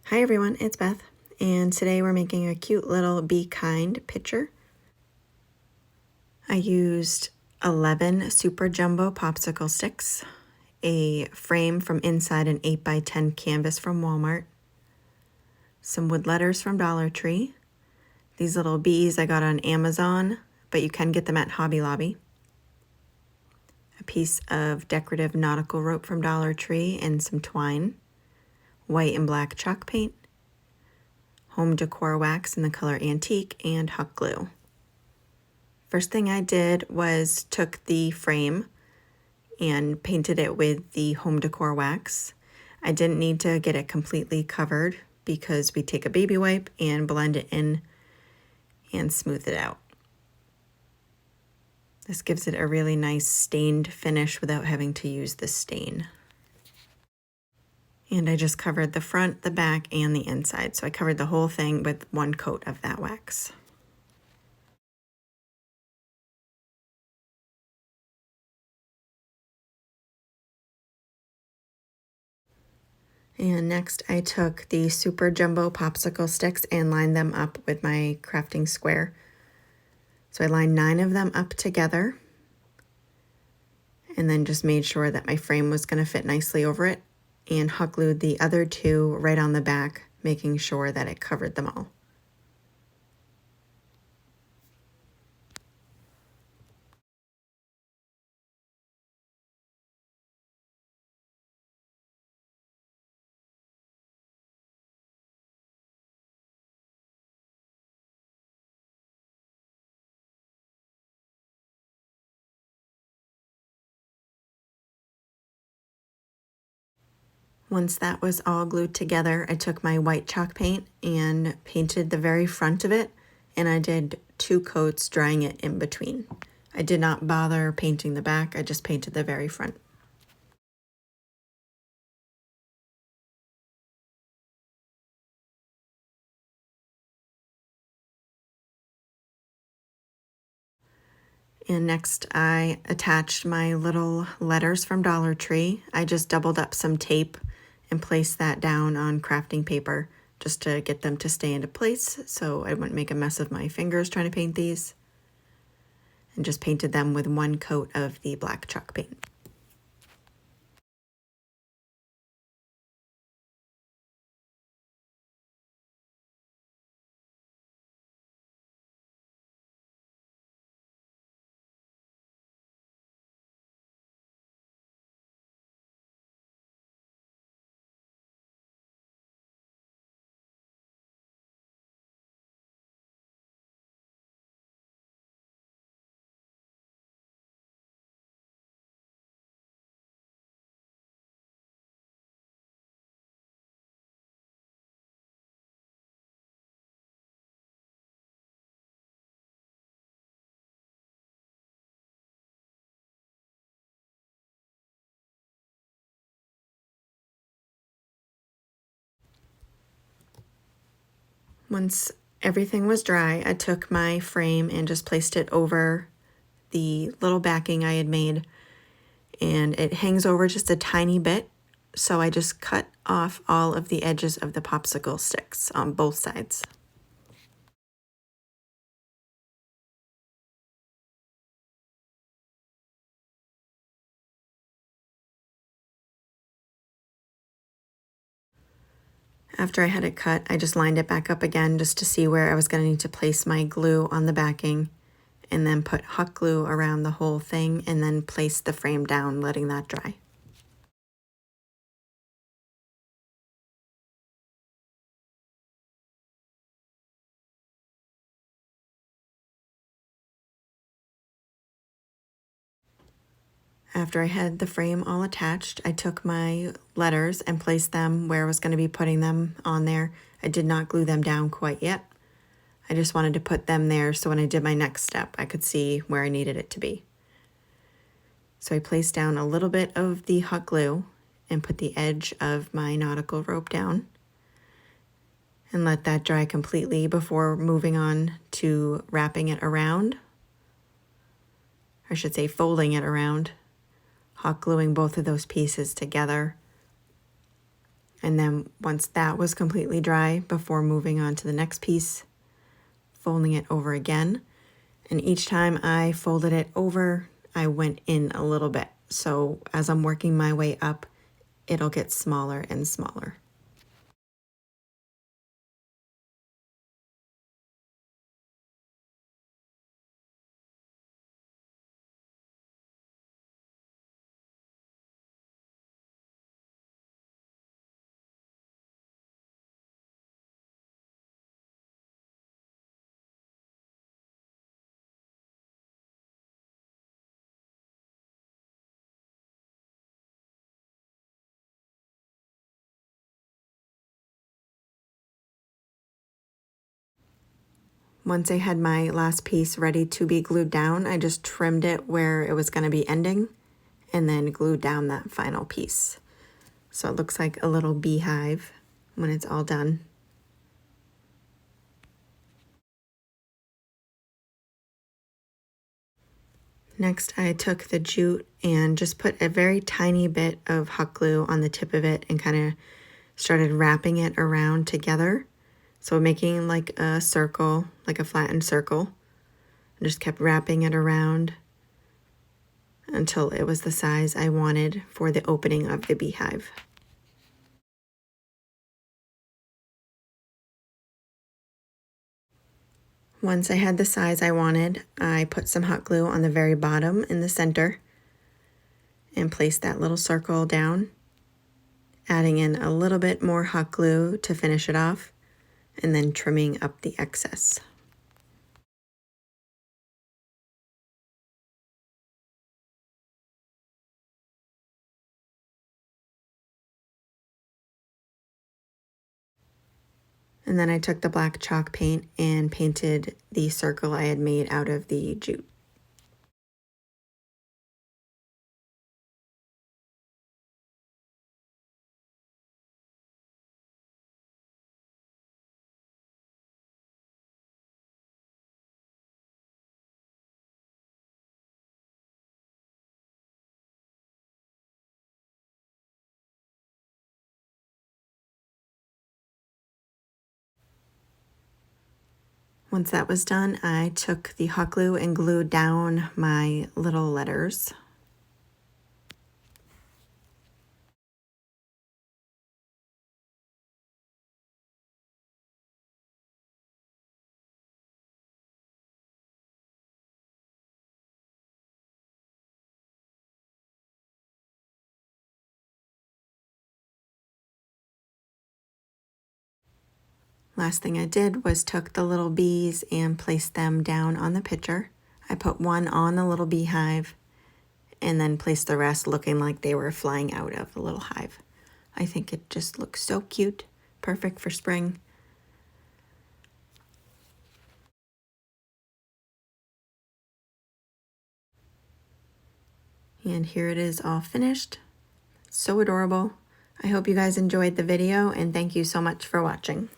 Hi everyone, it's Beth, and today we're making a cute little Be Kind picture. I used 11 super jumbo popsicle sticks, a frame from inside an 8x10 canvas from Walmart, some wood letters from Dollar Tree, these little bees I got on Amazon, but you can get them at Hobby Lobby, a piece of decorative nautical rope from Dollar Tree and some twine, white and black chalk paint, home decor wax in the color antique, and hot glue. First thing I did was took the frame and painted it with the home decor wax. I didn't need to get it completely covered because we take a baby wipe and blend it in and smooth it out. This gives it a really nice stained finish without having to use the stain. And I just covered the front, the back, and the inside. So I covered the whole thing with one coat of that wax. And next I took the super jumbo popsicle sticks and lined them up with my crafting square. So I lined 9 of them up together and then just made sure that my frame was going to fit nicely over it and hot glued the other 2 right on the back, making sure that it covered them all. Once that was all glued together, I took my white chalk paint and painted the very front of it, and I did 2 coats, drying it in between. I did not bother painting the back, I just painted the very front. And next I attached my little letters from Dollar Tree. I just doubled up some tape and placed that down on crafting paper just to get them to stay into place so I wouldn't make a mess of my fingers trying to paint these. And just painted them with 1 coat of the black chalk paint. Once everything was dry, I took my frame and just placed it over the little backing I had made, and it hangs over just a tiny bit, so I just cut off all of the edges of the popsicle sticks on both sides. After I had it cut, I just lined it back up again just to see where I was going to need to place my glue on the backing, and then put hot glue around the whole thing and then place the frame down, letting that dry. After I had the frame all attached, I took my letters and placed them where I was going to be putting them on there. I did not glue them down quite yet. I just wanted to put them there so when I did my next step, I could see where I needed it to be. So I placed down a little bit of the hot glue and put the edge of my nautical rope down and let that dry completely before moving on to wrapping it around. I should say folding it around, hot gluing both of those pieces together, And then once that was completely dry, before moving on to the next piece, folding it over again. And each time I folded it over, I went in a little bit. So as I'm working my way up, it'll get smaller and smaller. Once I had my last piece ready to be glued down, I just trimmed it where it was going to be ending and then glued down that final piece. So it looks like a little beehive when it's all done. Next, I took the jute and just put a very tiny bit of hot glue on the tip of it and kind of started wrapping it around together. So making like a circle, like a flattened circle. I just kept wrapping it around until it was the size I wanted for the opening of the beehive. Once I had the size I wanted, I put some hot glue on the very bottom in the center and placed that little circle down, adding in a little bit more hot glue to finish it off, and then trimming up the excess. And then I took the black chalk paint and painted the circle I had made out of the jute. Once that was done, I took the hot glue and glued down my little letters. Last thing I did was took the little bees and placed them down on the picture. I put one on the little beehive and then placed the rest looking like they were flying out of the little hive. I think it just looks so cute, perfect for spring. And here it is all finished. So adorable. I hope you guys enjoyed the video and thank you so much for watching.